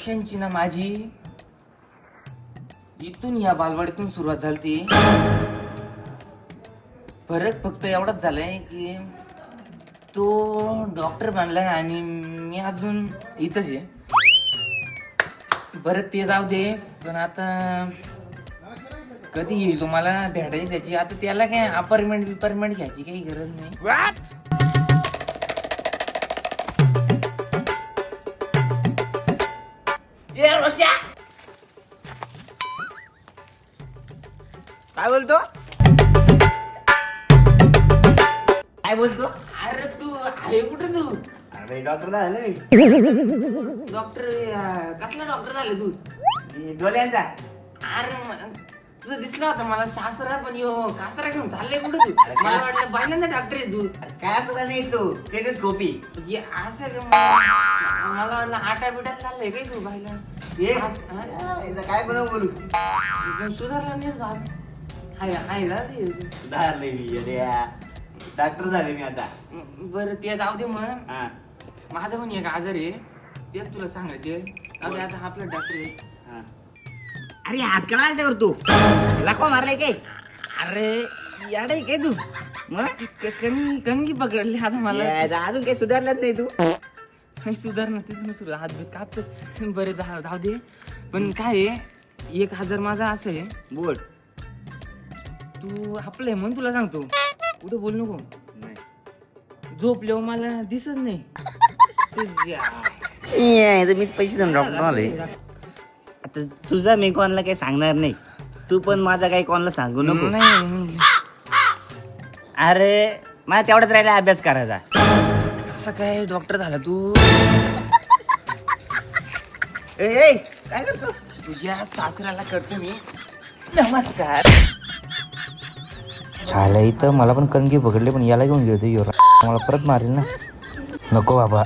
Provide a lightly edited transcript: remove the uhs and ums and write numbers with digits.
आयुष्यांची ना माझी इथून या बालवाडीतून सुरुवात झाली. फरक फक्त एवढाच झालाय की तो डॉक्टर बनलाय आणि मी अजून इथंच आहे. बरं ते जाऊ दे, पण आता कधी येईल तुम्हाला भेटायची त्याची. आता त्याला काय अपार्टमेंट घ्यायची काही गरज नाही. काय बोलतो? काय बोलतो? अरे तू आहे कुठे तू? अरे डॉक्टर झालं मी. डॉक्टर कसला डॉक्टर झाले तू? डोळ्यांचा. अरे तुझं दिसला होता मला सासरा, पण यो कासरा घेऊन चाललंय कुठे तू? मला वाटलं बायलांना डॉक्टर आहे तू. काय तुला नाही तू टेलिस्कोपी. हे असं का मला वाटलं आटा बिटात चाललंय काय तू बायला? काय पण बोलू सुधारला नाही झालं. आहे ना ते. सुधार नाही मी डॉक्टर झाले मी आता. बरं ते जाऊ दे मग. हा. माझं पण एक आजार आहे, तेच तुला सांगायचे. जाऊ दे, आता आपला डॉक्टर आहे. हा. अरे हात कळा त्यावर तू लखवा मारलाय काय? अरे याडे काय तू? मग कणगी पकडली आता मला. अजून काही सुधारलंच नाही तू. काही सुधारणा तेच ना तुला हात बीत कापत. बरं जाऊ दे, पण काय आहे 1000 माझा असं आहे. बोल. तू आपलंय म्हणून तुला सांगतो, कुठं बोल नको. झोपल्यावर मला दिसत नाही. मी पैसे देऊन डॉक्टर आले. आता तुझा मी कोणाला काही सांगणार नाही, तू पण माझा काही कोणाला सांगू नको. नाही अरे मला तेवढाच राहिला अभ्यास करायचा. असं काय डॉक्टर झाला तू? काय करतो? तुझ्या सासऱ्याला करतो मी नमस्कार. झालं इथं मला पण कणगी पकडले, पण याला घेऊन गेलो मला परत मारेल ना. नको बाबा.